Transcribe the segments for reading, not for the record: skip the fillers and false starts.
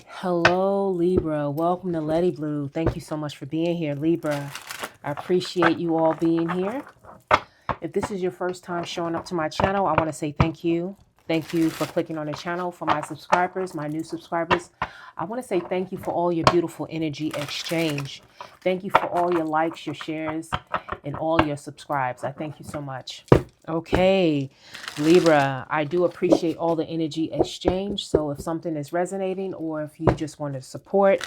Hello, Libra. Welcome to Letiblu. Thank you so much for being here, Libra. I appreciate you all being here. If this is your first time showing up to my channel, I want to say thank you. Thank you for clicking on the channel. For my subscribers, my new subscribers, I want to say thank you for all your beautiful energy exchange. Thank you for all your likes, your shares, and all your subscribes. I thank you so much. Okay, Libra, I do appreciate all the energy exchange. So if something is resonating or if you just want to support,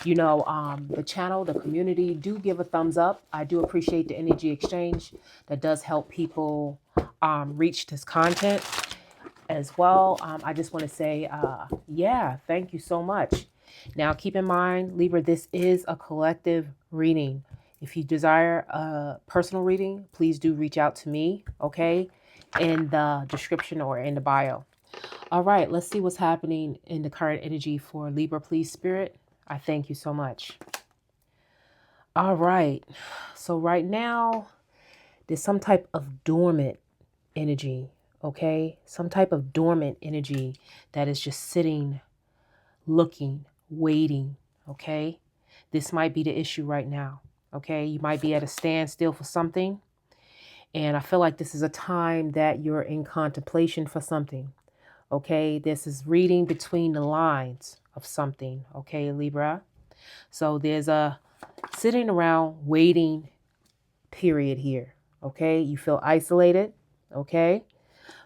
the channel, the community, do give a thumbs up. I do appreciate the energy exchange. That does help people reach this content as well. I just want to say, yeah, thank you so much. Now, keep in mind, Libra, this is a collective reading. If you desire a personal reading, please do reach out to me, okay, in the description or in the bio. All right, let's see what's happening in the current energy for Libra, please, Spirit. I thank you so much. All right, so right now, there's some type of dormant energy, okay? Some type of dormant energy that is just sitting, looking, waiting, okay? This might be the issue right now, okay? You might be at a standstill for something, and I feel like this is a time that you're in contemplation for something, okay? This is reading between the lines of something, okay, Libra? So there's a sitting around waiting period here, okay? You feel isolated, okay?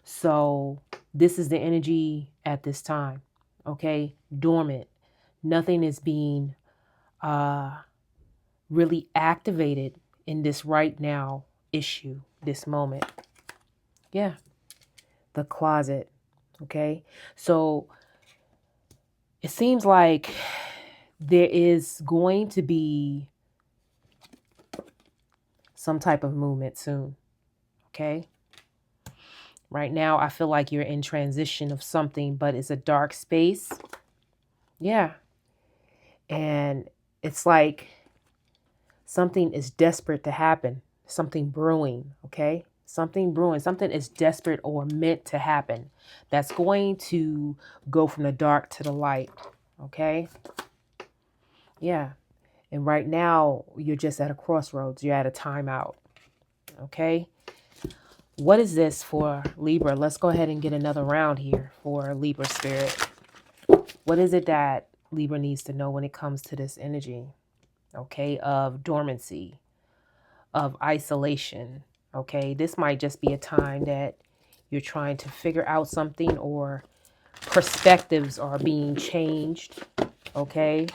So this is the energy at this time, okay? Dormant. Nothing is being really activated in this right now issue, this moment. Yeah, the closet, okay? So it seems like there is going to be some type of movement soon, okay? Right now, I feel like you're in transition of something, but it's a dark space. Yeah. And it's like something is desperate to happen, something brewing, okay? Something brewing, something is desperate or meant to happen that's going to go from the dark to the light, okay? Yeah. And right now, you're just at a crossroads. You're at a timeout, okay? What is this for Libra? Let's go ahead and get another round here for Libra spirit. What is it that Libra needs to know when it comes to this energy, okay, of dormancy, of isolation, okay? This might just be a time that you're trying to figure out something or perspectives are being changed, okay?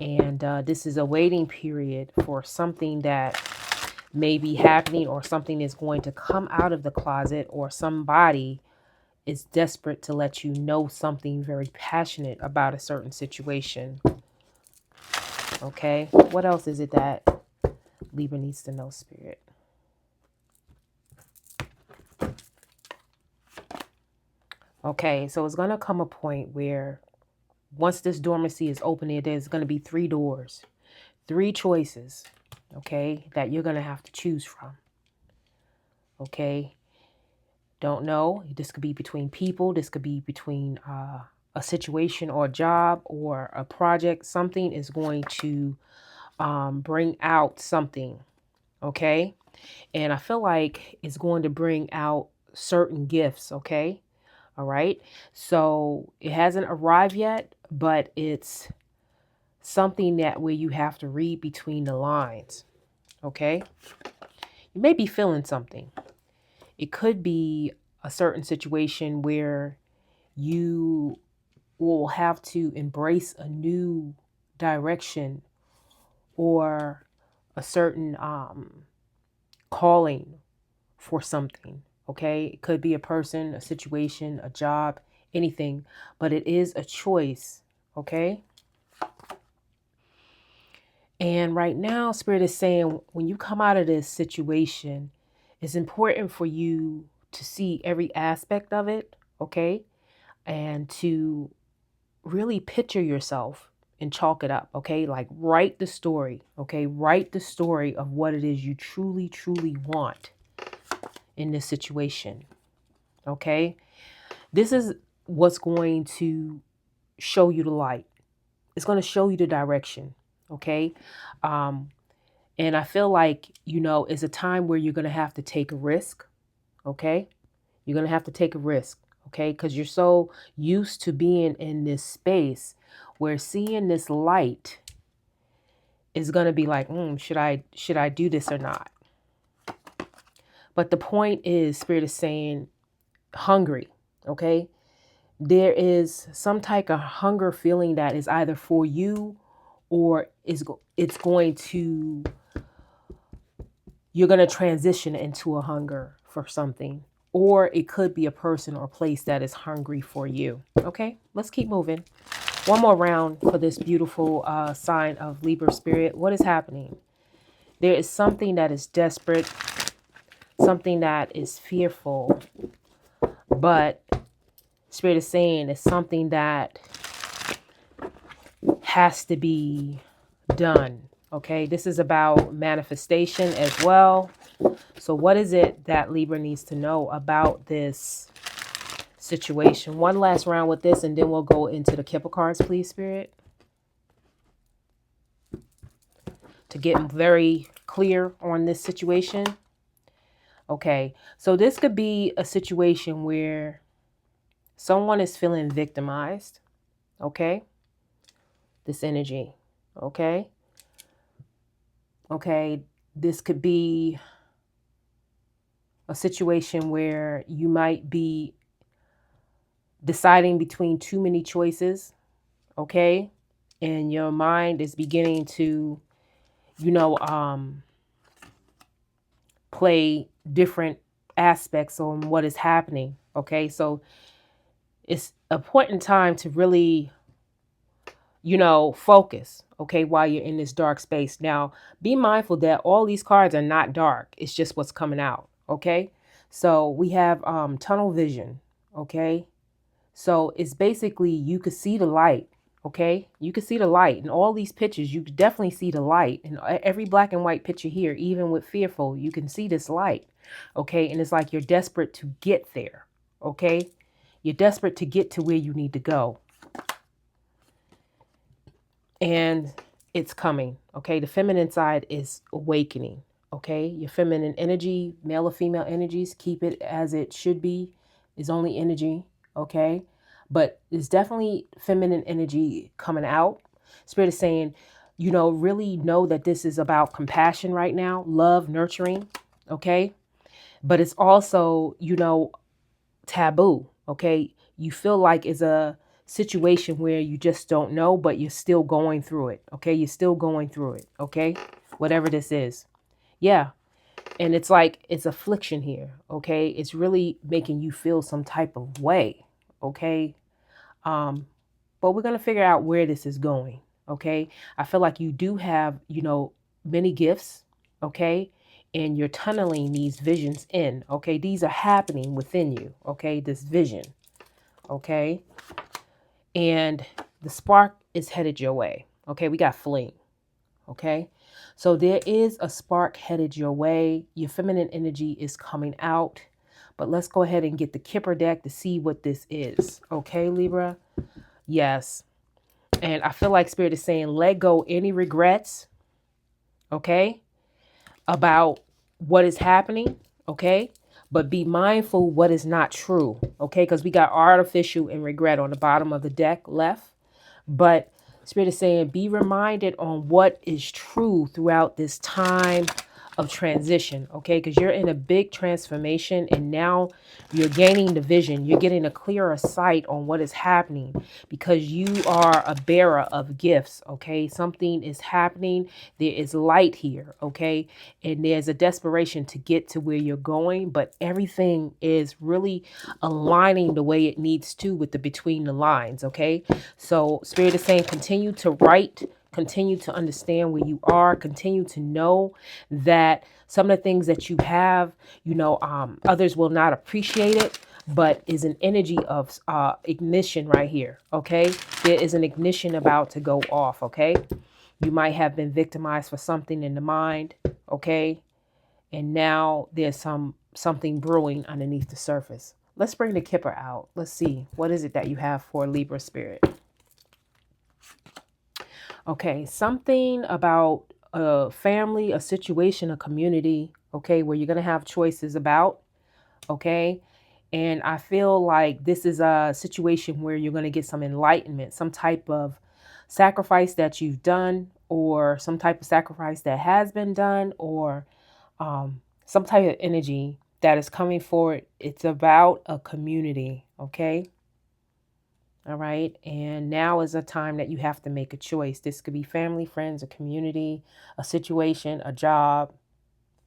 And this is a waiting period for something that may be happening or something is going to come out of the closet or somebody is desperate to let you know something very passionate about a certain situation. Okay, what else is it that Libra needs to know, Spirit? Okay, so it's going to come a point where once this dormancy is open, there's going to be 3 doors, 3 choices, okay, that you're going to have to choose from. Okay, don't know. This could be between people. This could be between a situation or a job or a project. Something is going to bring out something, okay? And I feel like it's going to bring out certain gifts, okay? All right. So it hasn't arrived yet, but it's something that where you have to read between the lines, okay? You may be feeling something. It could be a certain situation where you will have to embrace a new direction or a certain calling for something, okay? It could be a person, a situation, a job, anything, but it is a choice, okay? And right now, Spirit is saying when you come out of this situation, it's important for you to see every aspect of it, okay? And to really picture yourself and chalk it up, okay? Like write the story, okay? Write the story of what it is you truly, truly want in this situation, okay? This is what's going to show you the light. It's going to show you the direction. Okay. Um, and I feel like, it's a time where you're going to have to take a risk. Okay. You're going to have to take a risk. Okay. Because you're so used to being in this space where seeing this light is going to be like, should I do this or not? But the point is, Spirit is saying hungry. Okay. There is some type of hunger feeling that is either for you or it's going to, you're going to transition into a hunger for something, or it could be a person or place that is hungry for you. Okay, let's keep moving. One more round for this beautiful sign of Libra spirit. What is happening? There is something that is desperate, something that is fearful, but Spirit is saying it's something that has to be done. Okay, this is about manifestation as well. So what is it that Libra needs to know about this situation? One last round with this, and then we'll go into the Kipper cards, please, Spirit. To get very clear on this situation. Okay, so this could be a situation where someone is feeling victimized. Okay, this energy. Okay. Okay, this could be a situation where you might be deciding between too many choices, okay? And your mind is beginning to, play different aspects on what is happening, okay? So it's a point in time to really, focus, okay, while you're in this dark space. Now, be mindful that all these cards are not dark. It's just what's coming out, okay? So we have tunnel vision, okay? So it's basically you could see the light, okay? You could see the light in all these pictures. You could definitely see the light in every black and white picture here, even with fearful. You can see this light, okay? And it's like you're desperate to get there, okay? You're desperate to get to where you need to go. And it's coming, okay? The feminine side is awakening, okay? Your feminine energy, male or female energies, keep it as it should be, is only energy, okay? But there's definitely feminine energy coming out. Spirit is saying, really know that this is about compassion right now, love, nurturing, okay? But it's also, taboo, okay? You feel like it's a situation where you just don't know, but you're still going through it, okay? You're still going through it, okay? Whatever this is. Yeah. And it's like, it's affliction here, okay? It's really making you feel some type of way, okay? But we're going to figure out where this is going, okay? I feel like you do have, many gifts, okay? And you're tunneling these visions in, okay? These are happening within you, okay? This vision, okay? And the spark is headed your way, okay? We got fling, okay? So there is a spark headed your way. Your feminine energy is coming out. But let's go ahead and get the Kipper deck to see what this is, okay, Libra? Yes. And I feel like Spirit is saying, let go any regrets, okay, about what is happening, okay? But be mindful what is not true, okay? Because we got artificial and regret on the bottom of the deck left. But Spirit is saying, be reminded on what is true throughout this time of transition, okay? Because you're in a big transformation and now you're gaining the vision. You're getting a clearer sight on what is happening because you are a bearer of gifts, okay? Something is happening. There is light here, okay? And there's a desperation to get to where you're going, but everything is really aligning the way it needs to with the between the lines, okay? So Spirit is saying, continue to write, continue to understand where you are, continue to know that some of the things that you have, others will not appreciate it, but is an energy of ignition right here, okay? There is an ignition about to go off, okay? You might have been victimized for something in the mind, okay? And now there's something brewing underneath the surface. Let's bring the Kipper out. Let's see. What is it that you have for Libra spirit? Okay, something about a family, a situation, a community, okay, where you're going to have choices about, okay? And I feel like this is a situation where you're going to get some enlightenment, some type of sacrifice that you've done, or some type of sacrifice that has been done, or some type of energy that is coming forward. It's about a community, okay? All right. And now is a time that you have to make a choice. This could be family, friends, a community, a situation, a job,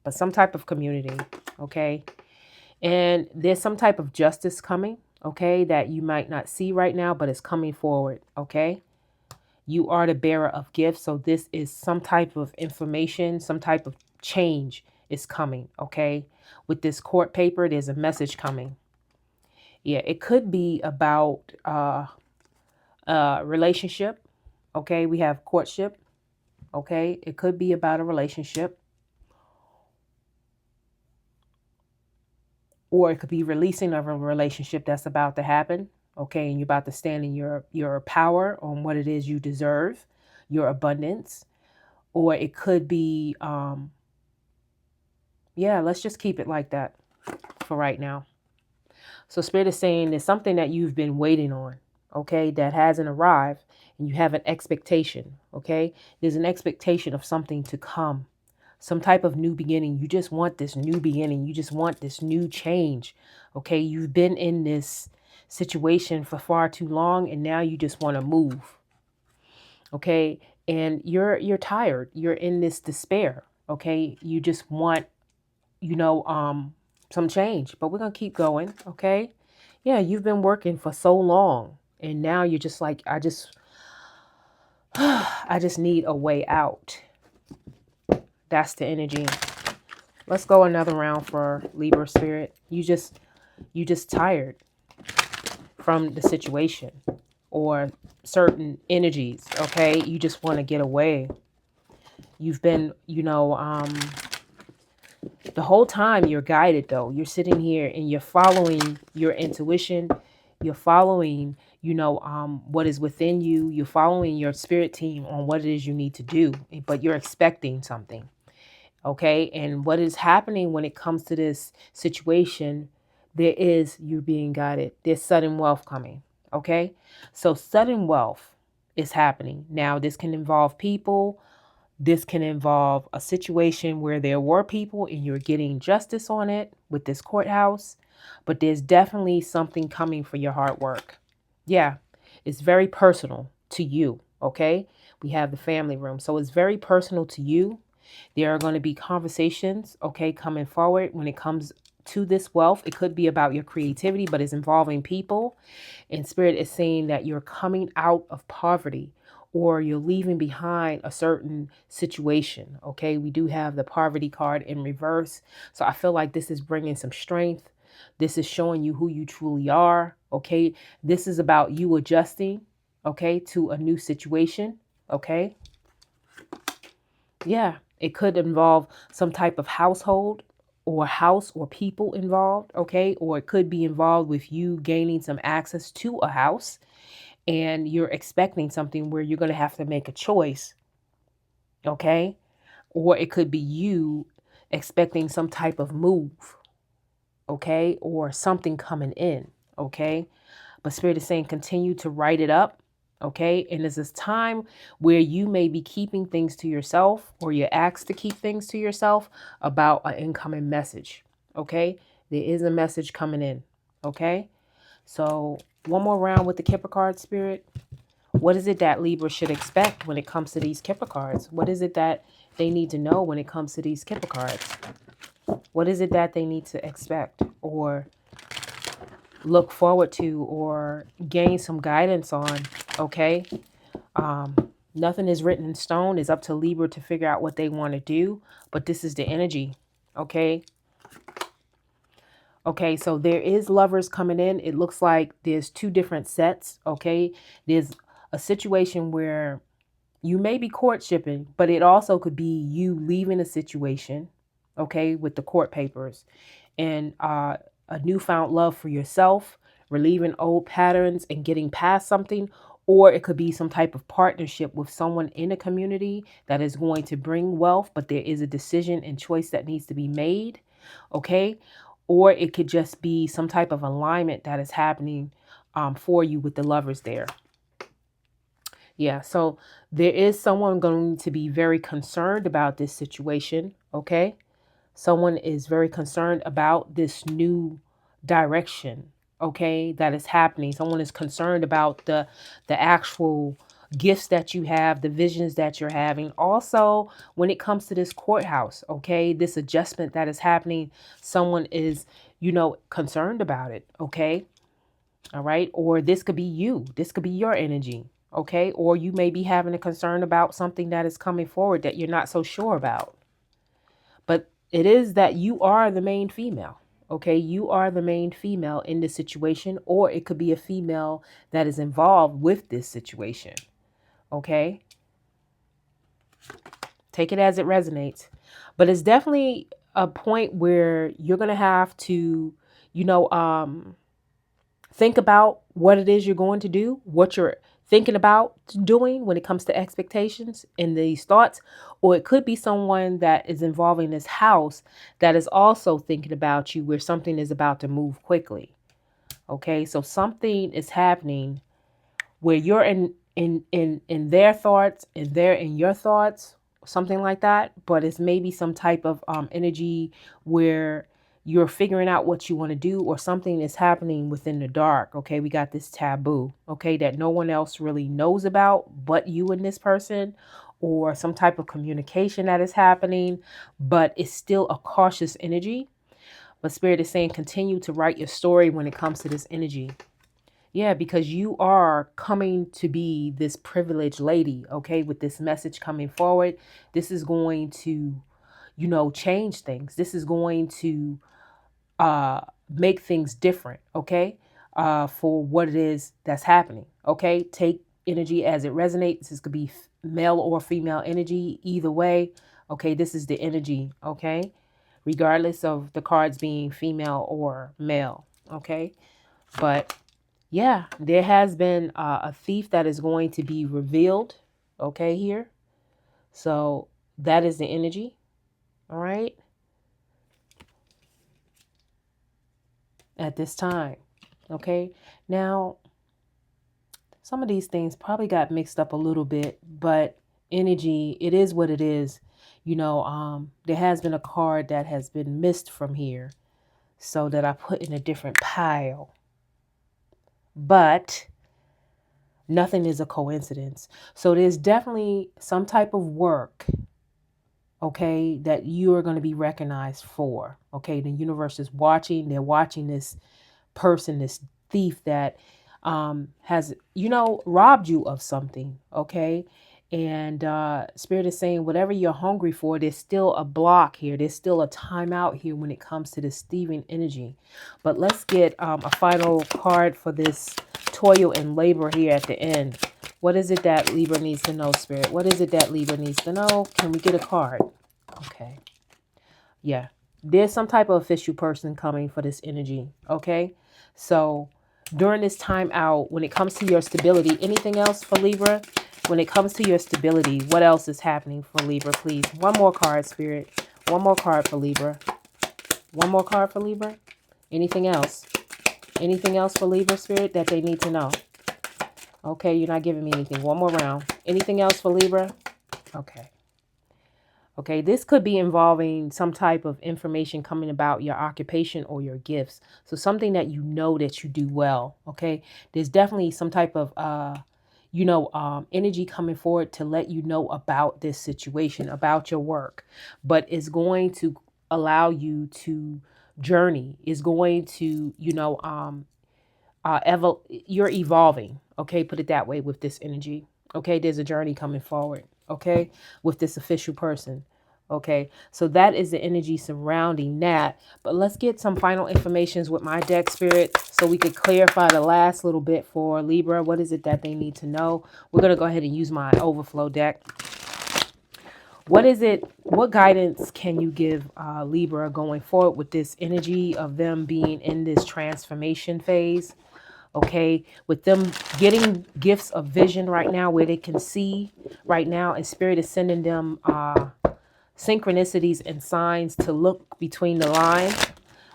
but some type of community. Okay. And there's some type of justice coming. Okay. That you might not see right now, but it's coming forward. Okay. You are the bearer of gifts. So this is some type of information, some type of change is coming. Okay. With this court paper, there's a message coming. Yeah. It could be about, relationship. Okay, we have courtship. Okay, it could be about a relationship, or it could be releasing of a relationship that's about to happen. Okay, and you're about to stand in your power on what it is you deserve, your abundance, or it could be, yeah. Let's just keep it like that for right now. So Spirit is saying there's something that you've been waiting on, okay, that hasn't arrived, and you have an expectation, okay? There's an expectation of something to come, some type of new beginning. You just want this new beginning. You just want this new change, okay? You've been in this situation for far too long, and now you just want to move, okay? And you're tired. You're in this despair, okay? You just want, some change, but we're going to keep going. Okay. Yeah. You've been working for so long, and now you're just like, I just need a way out. That's the energy. Let's go another round for Libra spirit. You just tired from the situation or certain energies. Okay. You just want to get away. You've been, the whole time you're guided, though. You're sitting here and you're following your intuition. You're following, what is within you. You're following your spirit team on what it is you need to do, but you're expecting something. Okay. And what is happening when it comes to this situation, there is you being guided. There's sudden wealth coming. Okay. So sudden wealth is happening. Now, this can involve people. This can involve a situation where there were people and you're getting justice on it with this courthouse, but there's definitely something coming for your hard work. Yeah, it's very personal to you, okay? We have the family room, so it's very personal to you. There are going to be conversations, okay, coming forward when it comes to this wealth. It could be about your creativity, but it's involving people. And Spirit is saying that you're coming out of poverty, or you're leaving behind a certain situation. Okay, we do have the poverty card in reverse. So I feel like this is bringing some strength. This is showing you who you truly are. Okay, this is about you adjusting, okay, to a new situation. Okay, yeah, it could involve some type of household or house or people involved. Okay, or it could be involved with you gaining some access to a house, and you're expecting something where you're going to have to make a choice. Okay. Or it could be you expecting some type of move. Okay. Or something coming in. Okay. But Spirit is saying continue to write it up. Okay. And there's this time where you may be keeping things to yourself, or you're asked to keep things to yourself about an incoming message. Okay. There is a message coming in. Okay. So one more round with the Kipper card, Spirit. What is it that Libra should expect when it comes to these Kipper cards? What is it that they need to know when it comes to these Kipper cards? What is it that they need to expect or look forward to or gain some guidance on? Okay. Nothing is written in stone. It's up to Libra to figure out what they want to do. But this is the energy. Okay. Okay, so there is lovers coming in. It looks like there's two different sets. Okay. There's a situation where you may be courtshipping, but it also could be you leaving a situation, okay, with the court papers, and a newfound love for yourself, relieving old patterns and getting past something, or it could be some type of partnership with someone in a community that is going to bring wealth, but there is a decision and choice that needs to be made. Okay. Or it could just be some type of alignment that is happening for you with the lovers there. Yeah. So there is someone going to be very concerned about this situation. Okay. Someone is very concerned about this new direction, okay, that is happening. Someone is concerned about the actual gifts that you have, the visions that you're having. Also, when it comes to this courthouse, okay, this adjustment that is happening, someone is, concerned about it, okay? All right? Or this could be you. This could be your energy, okay? Or you may be having a concern about something that is coming forward that you're not so sure about. But it is that you are the main female. Okay, you are the main female in this situation, or it could be a female that is involved with this situation. Okay, take it as it resonates. But it's definitely a point where you're going to have to, think about what it is you're going to do, what you're thinking about doing when it comes to expectations and these thoughts. Or it could be someone that is involving this house that is also thinking about you, where something is about to move quickly. Okay, so something is happening where you're in their thoughts and they're in your thoughts, something like that. But it's maybe some type of energy where you're figuring out what you want to do, or something is happening within the dark. Okay, we got this taboo, okay, that no one else really knows about but you and this person, or some type of communication that is happening, but it's still a cautious energy. But Spirit is saying continue to write your story when it comes to this energy. Yeah, because you are coming to be this privileged lady, okay, with this message coming forward. This is going to, change things. This is going to make things different, okay, for what it is that's happening, okay? Take energy as it resonates. This could be male or female energy, either way, okay? This is the energy, okay? Regardless of the cards being female or male, okay? But yeah, there has been a thief that is going to be revealed, okay, here. So that is the energy, all right, at this time, okay? Now, some of these things probably got mixed up a little bit, but energy, it is what it is. There has been a card that has been missed from here, so that I put in a different pile. But nothing is a coincidence. So there's definitely some type of work, okay, that you are going to be recognized for. Okay, the universe is watching. They're watching this person, this thief that has, robbed you of something. Okay. And Spirit is saying whatever you're hungry for, there's still a block here. There's still a timeout here when it comes to this thieving energy. But let's get a final card for this toil and labor here at the end. What is it that Libra needs to know, Spirit? What is it that Libra needs to know? Can we get a card? Okay. Yeah. There's some type of official person coming for this energy. Okay. So during this time out, when it comes to your stability, anything else for Libra? When it comes to your stability, what else is happening for Libra, please? One more card, Spirit. One more card for Libra. One more card for Libra. Anything else? Anything else for Libra, Spirit, that they need to know? Okay, you're not giving me anything. One more round. Anything else for Libra? Okay. Okay, this could be involving some type of information coming about your occupation or your gifts. So something that that you do well. Okay, there's definitely some type of energy coming forward to let you know about this situation, about your work, but it's going to allow you to journey. Is going to you're evolving. Okay, put it that way with this energy. Okay, there's a journey coming forward. Okay, with this official person. Okay, so that is the energy surrounding that. But let's get some final informations with my deck, Spirit, so we could clarify the last little bit for Libra. What is it that they need to know? We're going to go ahead and use my overflow deck. What is it? What guidance can you give Libra going forward with this energy of them being in this transformation phase? Okay, with them getting gifts of vision right now where they can see right now, and Spirit is sending them synchronicities and signs to look between the lines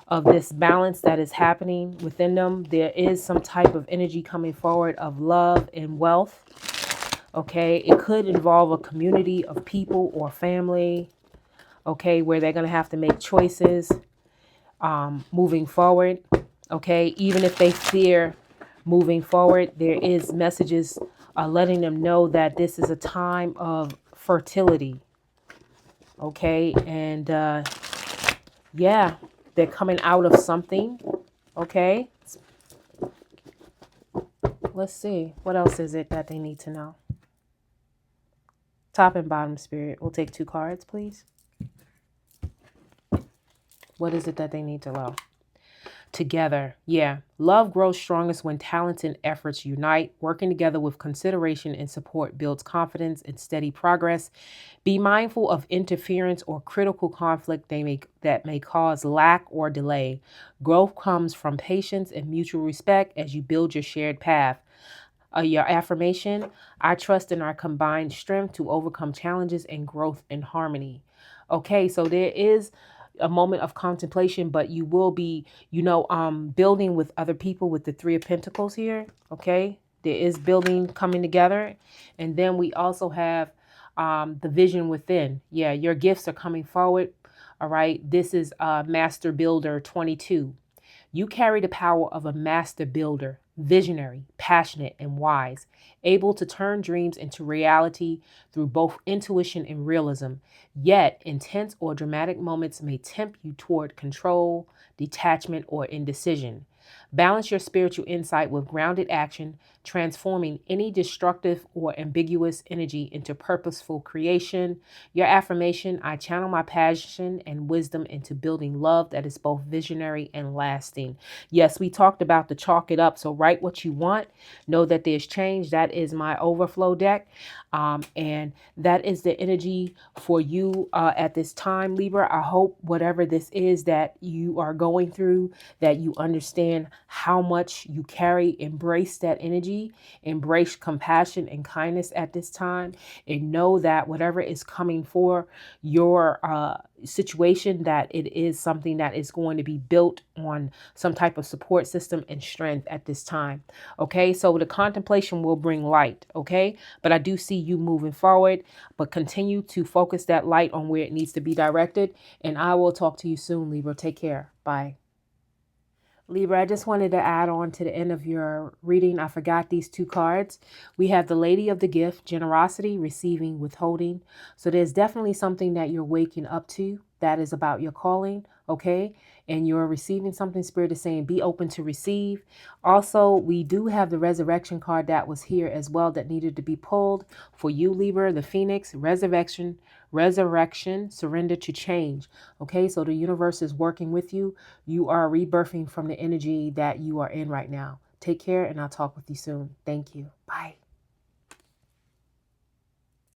of this balance that is happening within them. There is some type of energy coming forward of love and wealth. Okay, it could involve a community of people or family, okay, where they're going to have to make choices moving forward. Okay, even if they fear moving forward, there is messages letting them know that this is a time of fertility. Okay, and yeah, they're coming out of something. Okay, let's see. What else is it that they need to know? Top and bottom, Spirit. We'll take 2 cards, please. What is it that they need to know? Together. Yeah. Love grows strongest when talents and efforts unite. Working together with consideration and support builds confidence and steady progress. Be mindful of interference or critical conflict that may cause lack or delay. Growth comes from patience and mutual respect as you build your shared path. Your affirmation: I trust in our combined strength to overcome challenges and growth in harmony. Okay, so there is a moment of contemplation, but you will be, building with other people with the 3 of Pentacles here. Okay, there is building coming together. And then we also have the vision within. Yeah, your gifts are coming forward. All right, this is Master Builder 22. You carry the power of a master builder, visionary, passionate, and wise, able to turn dreams into reality through both intuition and realism. Yet, intense or dramatic moments may tempt you toward control, detachment, or indecision. Balance your spiritual insight with grounded action, transforming any destructive or ambiguous energy into purposeful creation. Your affirmation: I channel my passion and wisdom into building love that is both visionary and lasting. Yes, we talked about the chalk it up. So write what you want. Know that there's change. That is my overflow deck. And that is the energy for you at this time, Libra. I hope whatever this is that you are going through, that you understand how much you carry. Embrace that energy. Embrace compassion and kindness at this time. And know that whatever is coming for your situation, that it is something that is going to be built on some type of support system and strength at this time. Okay, so the contemplation will bring light. Okay, but I do see you moving forward, but continue to focus that light on where it needs to be directed. And I will talk to you soon, Libra. Take care. Bye. Libra, I just wanted to add on to the end of your reading. I forgot these 2 cards. We have the Lady of the Gift, generosity, receiving, withholding. So there's definitely something that you're waking up to that is about your calling, okay? And you're receiving something. Spirit is saying be open to receive. Also, we do have the resurrection card that was here as well that needed to be pulled for you, Libra, the Phoenix, resurrection, surrender to change. Okay, so the universe is working with you. You are rebirthing from the energy that you are in right now. Take care, and I'll talk with you soon. Thank you. Bye.